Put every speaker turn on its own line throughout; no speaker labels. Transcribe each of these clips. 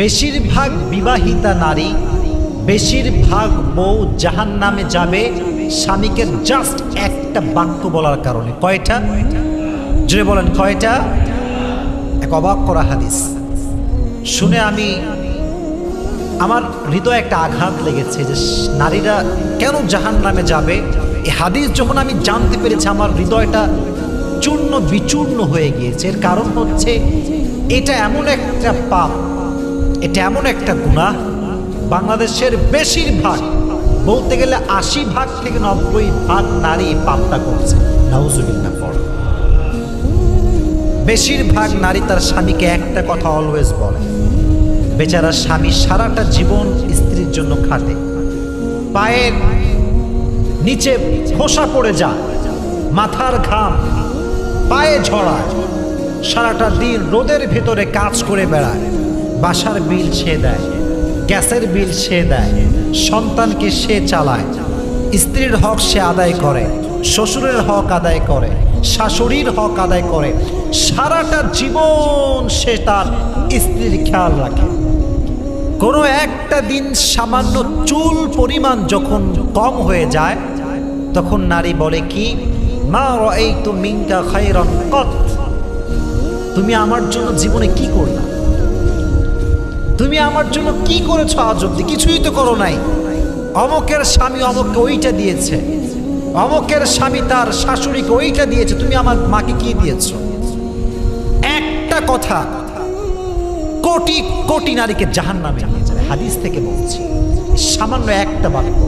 বেশিরভাগ বিবাহিতা নারী, বেশিরভাগ বউ জাহান্নামে যাবে স্বামীকে জাস্ট একটা বাক্য বলার কারণে। কয়টা? জোরে বলেন কয়টা? এক অবাক করা হাদিস শুনে আমার হৃদয়ে একটা আঘাত লেগেছে যে নারীরা কেন জাহান্নামে যাবে। এই হাদিস যখন আমি জানতে পেরেছি আমার হৃদয়টা চূর্ণ বিচূর্ণ হয়ে গিয়েছে। এর কারণ হচ্ছে এটা এমন একটা পাপ, এটা এমন একটা গুনাহ, বাংলাদেশের বেশিরভাগ, বলতে গেলে ৮০% থেকে ৯০% নারী এই পাপটা করছে। নাউজুবিল্লাহ। পড়ে বেশিরভাগ নারী তার স্বামীকে একটা কথা অলওয়েজ বলে। বেচারা স্বামী সারাটা জীবন স্ত্রীর জন্য খাটে, পায়ের নিচে খোসা পড়ে যায়, মাথার ঘাম পায়ে ঝরায়, সারাটা দিন রোদের ভেতরে কাজ করে বেড়ায়, বাসার বিল সে দেয়, গ্যাসের বিল সে দেয়, সন্তানকে সে চালায়, স্ত্রীর হক সে আদায় করে, শ্বশুরের হক আদায় করে, শাশুড়ির হক আদায় করে, সারাটা জীবন সে তার স্ত্রীর খেয়াল রাখে। কোনো একটা দিন সামান্য চুল পরিমাণ যখন কম হয়ে যায় তখন নারী বলে কি, মা রাআইতু মিনকা খায়রান কত, তুমি আমার জন্য জীবনে কি করলা, তুমি আমার জন্য কি করেছো আজ অব্দি? কিছুই তো করো নাই। অমকের স্বামী অমককে ওইটা দিয়েছে, অমকের স্বামী তার শাশুড়িকে ওইটা দিয়েছে, তুমি আমার মাকে কি দিয়েছো? একটা কথা কোটি কোটি নারীকে জাহান্নামে নিয়ে যাবে। হাদিস থেকে বলছি, সামান্য একটা বাক্য।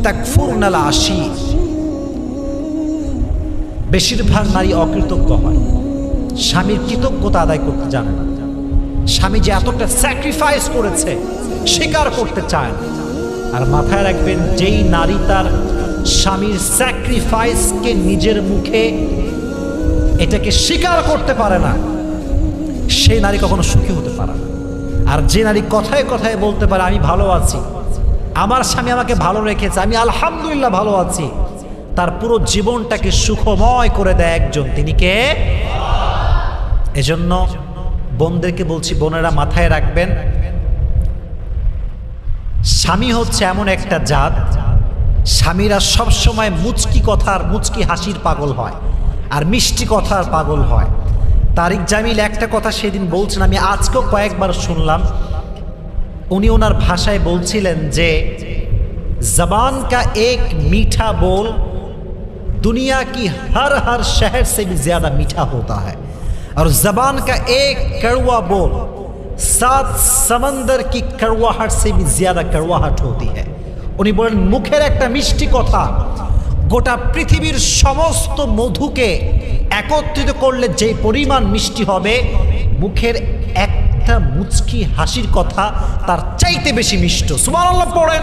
তাকফুরনাল আশির। বেশিরভাগ নারী অকৃতজ্ঞ হয়, স্বামীর কৃতজ্ঞতা আদায় করতে জানে না। স্বামী যে এতটা স্যাক্রিফাইস করেছে স্বীকার করতে চায় না। আর মাথায় রাখবেন, যেই নারী তার স্বামীর স্যাক্রিফাইসকে নিজের মুখে এটাকে স্বীকার করতে পারে না, সেই নারী কখনো সুখী হতে পারে না। আর যে নারী কথায় কথায় বলতে পারে আমি ভালো আছি, আমার স্বামী আমাকে ভালো রেখেছে, আমি আলহামদুলিল্লাহ ভালো আছি, তার পুরো জীবনটাকে সুখময় করে দেয় একজন, তিনি কে? এজন্য বোনদেরকে বলছি, বোনেরা মাথায় রাখবেন, স্বামী হচ্ছে এমন একটা জাত, স্বামীরা সবসময় মুচকি কথার, মুচকি হাসির পাগল হয় আর মিষ্টি কথার পাগল হয়। তারিক জামিল একটা কথা সেদিন বলছেন, আমি আজকেও কয়েকবার শুনলাম। উনি ওনার ভাষায় বলছিলেন যে জবান কা এক মিঠা बोल दुनिया की हर हर शहर से भी ज्यादा मीठा होता है और जबान का एक कड़वा बोल 7 समंदर की कड़वाहट से भी ज्यादा कड़वाहट होती है। উনি বলেন, মুখের একটা মিষ্টি কথা গোটা পৃথিবীর সমস্ত মধুকে একত্রিত করলে যে পরিমাণ মিষ্টি হবে, মুখের একটা মুচকি হাসির কথা তার চাইতে বেশি মিষ্ট। সুবহানাল্লাহ পড়েন।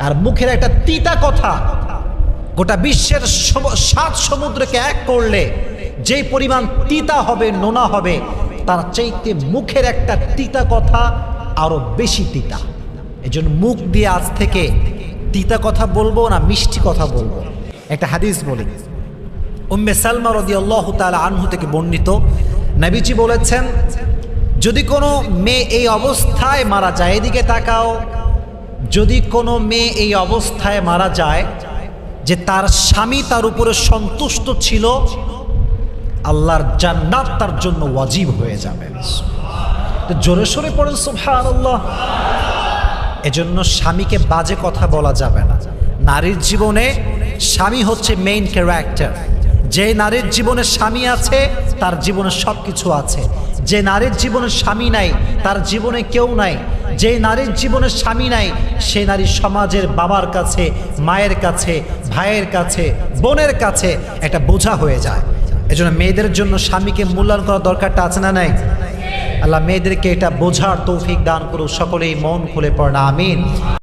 আর মুখের একটা তিতা কথা গোটা বিশ্বের 7 সমুদ্রকে এক করলে যে পরিমাণ তিতা হবে, নোনা হবে, তার চাইতে মুখের একটা তিতা কথা আরো বেশি তিতা। এজন্য মুখ দিয়ে আজ থেকে তিতা কথা বলবো না, মিষ্টি কথা বলবো। একটা হাদিস বলি, উম্মে সালমা রাদিয়াল্লাহু তাআলা আনহু থেকে বর্ণিত, নবীজি বলেছেন, যদি কোনো মেয়ে এই অবস্থায় মারা যায়, এদিকে তাকাও, যদি কোনো মেয়ে এই অবস্থায় মারা যায় যে তার স্বামী তার উপরে সন্তুষ্ট ছিল, আল্লাহর জান্নাত তার জন্য ওয়াজিব হয়ে যাবে। তো জোরে সোরে পড়েন সুবহানাল্লাহ। এজন্য স্বামীকে বাজে কথা বলা যাবে না। নারীর জীবনে স্বামী হচ্ছে মেইন ক্যারেক্টার। যে নারীর জীবনে স্বামী আছে তার জীবনে সব কিছু আছে। যে নারীর জীবনে স্বামী নাই তার জীবনে কেউ নাই। যে নারীর জীবনে স্বামী নাই সে নারী সমাজের বাবার কাছে, মায়ের কাছে, ভাইয়ের কাছে, বোনের কাছে একটা বোঝা হয়ে যায়। এজন্য মেয়েদের জন্য স্বামীকে মূল্যায়ন করার দরকারটা আছে না নাই? আল্লাহ মেয়েদেরকে এটা বোঝার তৌফিক দান করুক। সকলেই মন খুলে পড়েন আমিন।